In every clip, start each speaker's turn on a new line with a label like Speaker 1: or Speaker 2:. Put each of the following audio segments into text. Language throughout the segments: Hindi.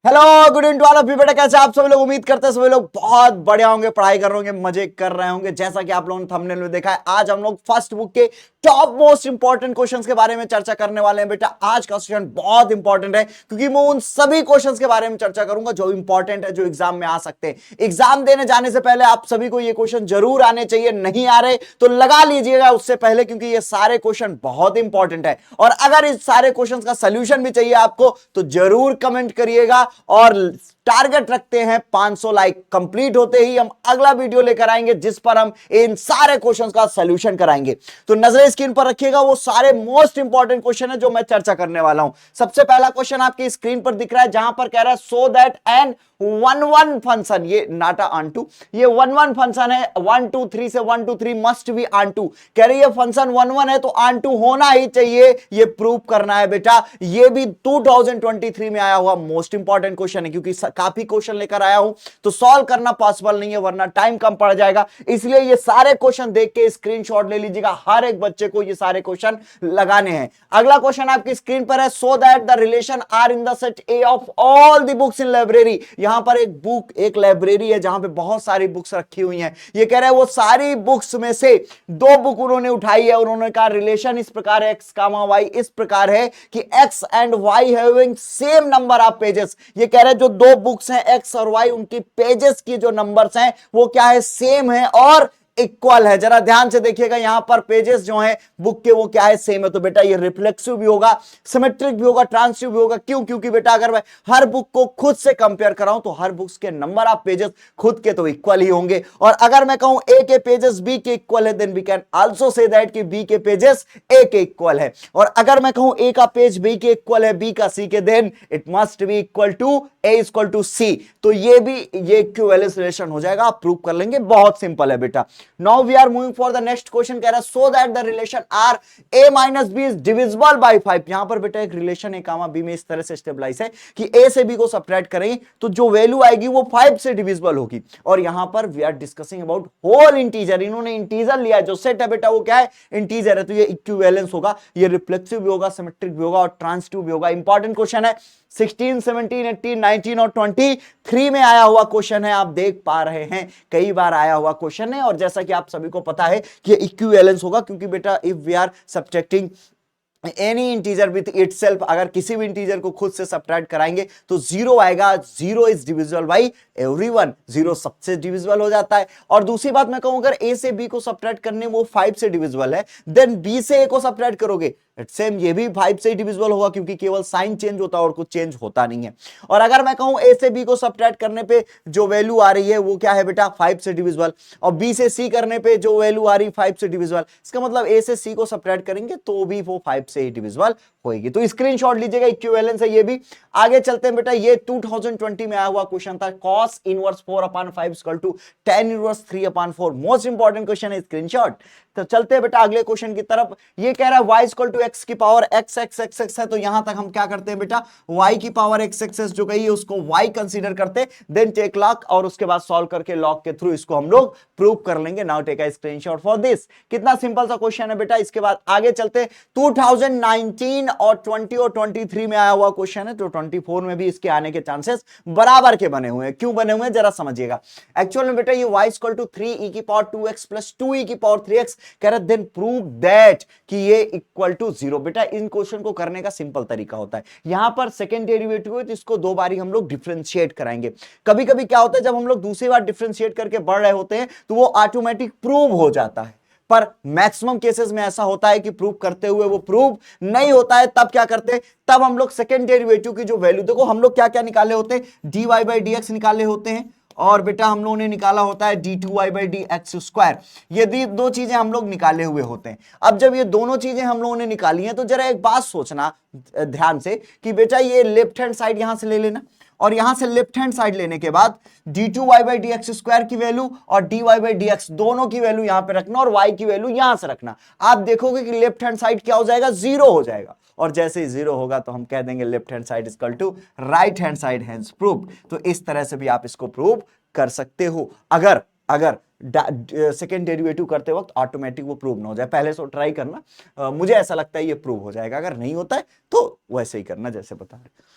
Speaker 1: Hello good evening to all of you. बेटा कैसे आप सभी लोग? उम्मीद करते हैं सभी लोग बहुत बढ़िया होंगे, पढ़ाई कर रहे होंगे, मजे कर रहे होंगे। जैसा कि आप लोगों ने थंबनेल में देखा है, आज हम लोग फर्स्ट बुक के टॉप मोस्ट इंपॉर्टेंट क्वेश्चंस के बारे में चर्चा करने वाले हैं। बेटा आज का सेशन बहुत इंपॉर्टेंट है क्योंकि मैं उन सभी क्वेश्चंस के बारे में चर्चा करूंगा जो इंपॉर्टेंट है, जो एग्जाम में आ सकते हैं। एग्जाम देने जाने से पहले आप सभी को ये क्वेश्चन जरूर आने चाहिए, नहीं आ रहे तो लगा लीजिएगा उससे पहले, क्योंकि ये सारे क्वेश्चन बहुत इंपॉर्टेंट है। और अगर इस सारे क्वेश्चन का सोल्यूशन भी चाहिए आपको तो जरूर कमेंट करिएगा। और टारगेट रखते हैं 500 लाइक कंप्लीट होते ही हम अगला वीडियो लेकर आएंगे जिस पर हम इन सारे क्वेश्चंस का सॉल्यूशन कराएंगे। तो नजरें स्क्रीन पर रखिएगा, वो सारे मोस्ट इंपॉर्टेंट क्वेश्चन है जो मैं चर्चा करने वाला हूं। सबसे पहला क्वेश्चन आपकी स्क्रीन पर दिख रहा है जहां पर कह रहा है सो दैट एन 1 1 फंक्शन, ये नाटा ऑन टू, ये 1 1 फंक्शन है 1 2 3 से 1 2 3 मस्ट बी ऑन टू। कह रही है फंक्शन 1 1 है तो ऑन टू होना ही चाहिए, ये प्रूव करना है। बेटा ये भी 2023 में आया हुआ मोस्ट इंपॉर्टेंट क्वेश्चन है, क्योंकि काफी क्वेश्चन लेकर आया हूं तो सॉल्व करना पॉसिबल नहीं है वरना टाइम कम पड़ जाएगा। इसलिए ये सारे क्वेश्चन देख के स्क्रीनशॉट ले लीजिएगा, हर एक बच्चे को ये सारे क्वेश्चन लगाने हैं। अगला क्वेश्चन आपकी स्क्रीन पर है so that the relation R in the set A of all the books in library. यहां पर एक बुक, एक लाइब्रेरी है जहां पे बहुत सारी बुक्स रखी हुई हैं। ये कह रहे हैं वो सारी बुक्स में से दो बुक उन्होंने उठाई है, उन्होंने कहा रिलेशन इस प्रकार है, एक्स कामा वाई इस प्रकार है कि x and y having same number of pages. ये कह रहे हैं जो दो बुक्स हैं एक्स और वाई, उनकी पेजेस की जो नंबर्स हैं वो क्या है, सेम है और इक्वल है। जरा ध्यान से देखिएगा, यहां पर पेजेस जो हैं बुक के वो क्या है, सेम है। तो बेटा ये रिफ्लेक्सिव भी होगा, सिमेट्रिक भी होगा, ट्रांसिटिव भी होगा। क्यों? क्योंकि बेटा अगर मैं हर बुक को खुद से कंपेयर कराऊं तो हर बुक्स के नंबर ऑफ पेजेस खुद के तो इक्वल ही होंगे। और अगर मैं कहूं ए के पेजेस बी के इक्वल है then we can also say that कि बी के पेजेस ए के इक्वल है। और अगर मैं कहूं ए का पेज बी के इक्वल है, बी का सी के, then it must be equal to A equal to C. तो ये भी ये इक्विवेलेंस रिलेशन हो जाएगा, आप प्रूव कर लेंगे। बहुत सिंपल है बेटा। Now we are moving for the next question। कह रहा है so that the relation R A minus B is divisible by 5। यहां पर बेटा एक रिलेशन A कामा B में इस तरह से स्टेबलाइज है कि A से B को सब्ट्रैक्ट करेंगे तो जो वैल्यू आएगी वो 5 से डिविजिबल होगी। और यहां पर we are discussing about whole integer. इन्होंने इंटीजर लिया, जो सेट है बेटा वो क्या है, इंटीजर है। तो ये इक्विवेलेंस होगा, ये रिफ्लेक्सिव भी होगा, सिमेट्रिक भी होगा और ट्रांसिटिव भी होगा। इंपॉर्टेंट क्वेश्चन है, 16, 17, 18, 19 और 23 में आया हुआ क्वेश्चन है। आप देख पा रहे हैं कई बार आया हुआ क्वेश्चन है। और जैसा कि आप सभी को पता है कि इक्विवेलेंस होगा, क्योंकि बेटा if we are subtracting any integer with itself, अगर किसी भी इंटीजर को खुद से सब्ट्रैक्ट कराएंगे तो जीरो आएगा। Zero is divisible by everyone, zero सबसे डिविजिबल हो जाता है। और दूसरी बात मैं कहूं, अगर ए से बी को सब्ट्रैक्ट करने वो 5 से डिविजिबल है, देन बी से ए को सब्ट्रैक्ट करोगे सेम ये भी 5 से डिविजिबल होगा, क्योंकि केवल साइन चेंज होता है और कुछ चेंज होता नहीं है। और अगर मैं कहूं ए से बी को सब्ट्रैक्ट करने पे जो वैल्यू आ रही है वो क्या है बेटा, 5 से डिविजिबल। और बी से सी करने पे जो वैल्यू आ रही 5 से डिविजिबल, इसका मतलब ए से सी को सब्ट्रैक्ट करेंगे तो भी वो 5 से ही डिविजिबल होगी। तो स्क्रीनशॉट लीजिएगा, इक्विवेलेंस है ये भी। आगे चलते हैं बेटा, ये 2020 में आया हुआ क्वेश्चन था, cos inverse 4/5 equal to tan inverse 3/4। Most important question है, स्क्रीनशॉट। तो चलते हैं बेटा अगले क्वेश्चन की तरफ। ये कह रहा है y इक्वल टू एक्स की power x x x x है। तो यहां तक हम क्या करते हैं बेटा, y की पावर x x x जो कही है उसको y कंसीडर करते, देन टेक लॉग और उसके बाद सॉल्व करके लॉग के थ्रू इसको हम लोग प्रूव कर लेंगे। Now take a screenshot for this. कितना सिंपल सा क्वेश्चन है बेटा। इसके बाद आगे चलते, 2019 और 20 और 23 में आया हुआ क्वेश्चन है, तो 24 में भी इसके आने के चांसेस बराबर के बने हुए हैं। क्यों बने हुए हैं जरा समझिएगा। एक्चुअल में बेटा ये y इक्वल टू 3e की पावर 2x प्लस 2e की पावर 3x कह रहा है, देन प्रूव दैट कि ये इक्वल टू 0। बेटा इन क्वेश्चन को करने का सिंपल तरीका होता है, यहां पर सेकंड डेरिवेटिव है तो इसको दो बारी हम लोग डिफरेंशिएट कराएंगे। कभी कभी क्या होता है, जब हम लोग दूसरी बार डिफरेंशिएट करके बढ़ रहे होते हैं तो वो ऑटोमेटिक प्रूव हो जाता है। पर मैक्सिमम केसेस में ऐसा होता है कि प्रूव करते हुए वो प्रूव नहीं होता है। तब क्या करते हैं, तब हम लोग सेकंड डेरिवेटिव की जो वैल्यू, देखो हम लोग क्या क्या निकाले होते हैं, dy बाई dx निकाले होते हैं और बेटा हम लोगों ने निकाला होता है d2y बाई dx स्क्वायर। ये दो चीजें हम लोग निकाले हुए होते हैं। अब जब ये दोनों चीजें हम लोगों ने निकाली हैं तो जरा एक बात सोचना ध्यान से कि बेटा ये लेफ्ट हैंड साइड यहां से ले लेना और यहां से लेफ्ट हैंड साइड लेने के बाद d2y बाई dx स्क्वायर की वैल्यू और dy बाई dx दोनों की वैल्यू यहां पे रखना और y की वैल्यू यहां से रखना। आप देखोगे कि लेफ्ट हैंड साइड क्या हो जाएगा, जीरो हो जाएगा। और जैसे ही जीरो होगा तो हम कह देंगे left hand side equal to right hand side, hence prove. तो इस तरह से भी आप इसको प्रूव कर सकते हो। अगर सेकेंड डेरिवेटिव करते वक्त ऑटोमेटिक वो प्रूव ना हो जाए, पहले से ट्राई करना। मुझे ऐसा लगता है ये प्रूव हो जाएगा, अगर नहीं होता है तो वैसे ही करना जैसे बता रहे।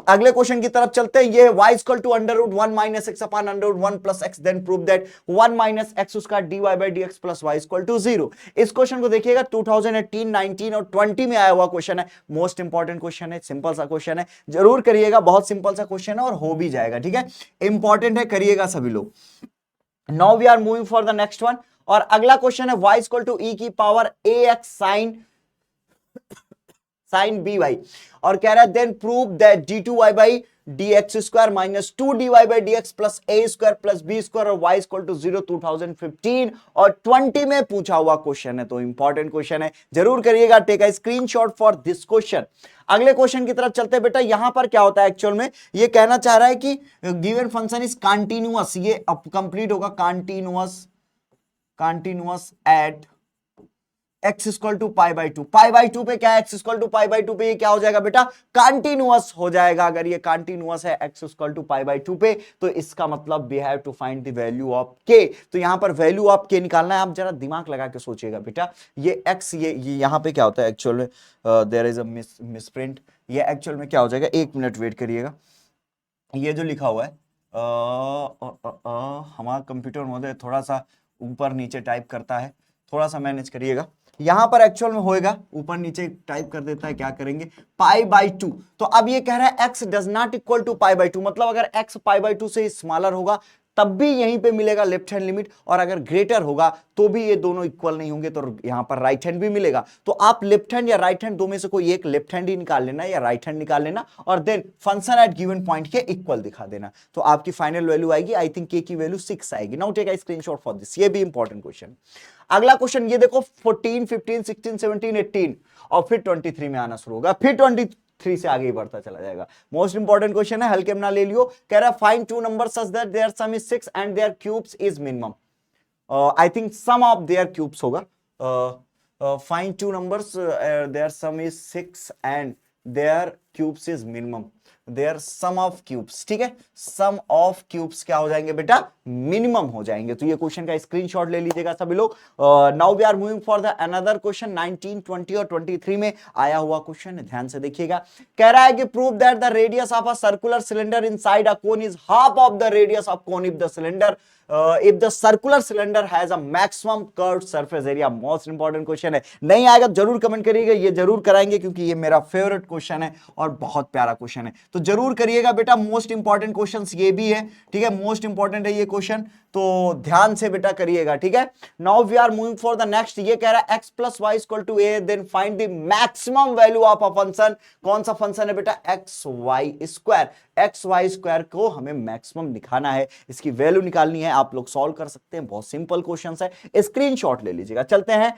Speaker 1: अगले क्वेश्चन की तरफ चलते हैं। ये y equal to under root 1 minus x upon under root 1 plus x, then prove that 1 minus x उसका dy by d x plus y equal to 0। इस क्वेश्चन को देखिएगा 2018, 19 और 20 में आया हुआ क्वेश्चन है। मोस्ट इंपॉर्टेंट क्वेश्चन है, सिंपल सा क्वेश्चन है, जरूर करिएगा। बहुत सिंपल सा क्वेश्चन है और हो भी जाएगा, ठीक है। इंपॉर्टेंट है, करिएगा सभी लोग। Now we are moving for the next one. और अगला क्वेश्चन है y इक्वल टू ई की power ax sine b y, और कह रहा है then prove that d two y by d x square minus two d y by d x plus a square plus b square और वाई इक्वल टू 0 2015 और 20 में पूछा हुआ क्वेश्चन है। तो इंपॉर्टेंट क्वेश्चन है, जरूर करिएगा। Take a screenshot for this question. अगले क्वेश्चन की तरफ चलते हैं बेटा। यहां पर क्या होता है एक्चुअल में, ये कहना चाह रहा है कि गिवन फंक्शन इज कंटिन्यूअस, ये अब कंप्लीट होगा continuous at x equal to pi by two. Pi by two पे क्या है, x equal to pi by two पे ये क्या हो जाएगा बेटा, कंटिन्यूअस हो जाएगा। अगर ये कंटिन्यूअस है x equal to pi by two पे, तो इसका मतलब we have to find the value of k। तो यहां पर वैल्यू ऑफ k निकालना है। आप जरा दिमाग लगा के सोचिएगा बेटा। ये x, ये यहां पे क्या होता है एक्चुअल में, देयर इज अ मिसप्रिंट। ये एक्चुअल में क्या हो जाएगा, एक मिनट वेट करिएगा। ये जो लिखा हुआ है हमारा कंप्यूटर महोदय थोड़ा सा ऊपर नीचे टाइप करता है, थोड़ा सा मैनेज करिएगा। यहां पर एक्चुअल में होएगा ऊपर नीचे टाइप कर देता है, क्या करेंगे, पाई बाई टू। तो अब ये कह रहा है x does not equal to pi by two, मतलब अगर x पाई बाई टू से स्मॉलर होगा तब भी यहीं पे मिलेगा लेफ्ट हैंड लिमिट, और अगर ग्रेटर होगा तो भी ये दोनों इक्वल नहीं होंगे, तो यहां पर राइट हैंड भी मिलेगा। तो आप लेफ्ट हैंड या राइट हैंड दो में से कोई एक लेफ्ट हैंड ही निकाल लेना या राइट हैंड निकाल लेना, और then function at given point के इक्वल दिखा देना। तो आपकी फाइनल वैल्यू आएगी, आई थिंक के की वैल्यू 6 आएगी। Now take a screenshot for this, ये भी इंपॉर्टेंट क्वेश्चन। अगला क्वेश्चन ये देखो, 14, 15, 16, 17, 18 और फिर 23 में आना शुरू होगा, फिर 23 से आगे ही बढ़ता चला जाएगा। मोस्ट इंपॉर्टेंट क्वेश्चन है, हल्के में ना ले लियो। कह रहा है find two number such that their sum is 6 and their cubes is minimum. I think sum of their cubes होगा। Find two numbers their sum is 6 and their cubes is minimum, their sum of cubes, ठीक है। सम ऑफ क्यूब्स क्या हो जाएंगे बेटा, मिनिमम हो जाएंगे। तो ये क्वेश्चन का स्क्रीनशॉट ले लीजिएगा सभी लोग। Now we are moving for the another question. 19, 20 और 23 में आया हुआ क्वेश्चन है, ध्यान से देखिएगा। कह रहा है कि prove that the radius of a circular cylinder inside a cone is half of the radius of cone if the cylinder if the circular cylinder has a maximum curved surface area। Most important question है, नहीं आएगा जरूर कमेंट करिएगा, ये जरूर कराएंगे क्योंकि ये मेरा फेवरेट क्वेश्चन है और बहुत प्यारा क्वेश्चन है। तो जरूर करिएगा बेटा, मोस्ट इंपॉर्टेंट क्वेश्चन ये भी है, ठीक है। मोस्ट इंपॉर्टेंट है ये क्वेश्चन, तो ध्यान से बेटा करिएगा, ठीक है। Now we are moving for the next. ये कह रहा है x plus y equal to a, then find the maximum value of a function. कौन सा फंक्शन है बेटा, x y square. X y square को हमें मैक्सिमम दिखाना है, इसकी वैल्यू निकालनी है। आप लोग सॉल्व कर सकते हैं, बहुत सिंपल क्वेश्चन है, स्क्रीनशॉट ले लीजिएगा। चलते हैं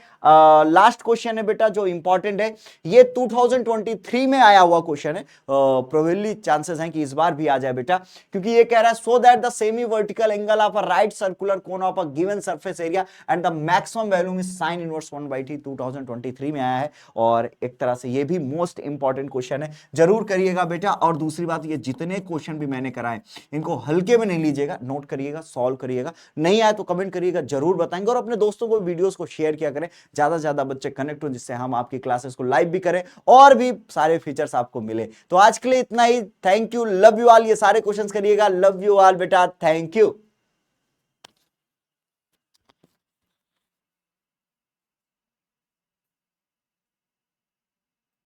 Speaker 1: लास्ट क्वेश्चन है बेटा जो इंपॉर्टेंट है। ये 2023 में आया हुआ क्वेश्चन है, प्रोबेबली चांसेस हैं कि इस बार भी आ जाए बेटा, क्योंकि ये कह रहा है so that the semi vertical angle of a right circular cone of a given surface area and the maximum value में साइन इनवर्स 1/3 2023 में आया है। और एक तरह से ये भी मोस्ट इंपॉर्टेंट क्वेश्चन है, जरूर करिएगा बेटा। और दूसरी बात, ये जितने क्वेश्चन भी मैंने कराए इनको हल्के में नहीं लीजिएगा, नोट करिएगा, सॉल्व करिएगा। नहीं आए तो कमेंट करिएगा, जरूर बताएंगे। और अपने दोस्तों को वीडियोस को शेयर किया करें, ज्यादा से ज्यादा बच्चे कनेक्ट हो, जिससे हम आपकी क्लासेस को लाइव भी करें और भी सारे फीचर्स आपको मिले। तो आज के लिए इतना ही, thank you, love you all. ये सारे क्वेश्चंस करिएगा, लव यू ऑल बेटा, थैंक यू।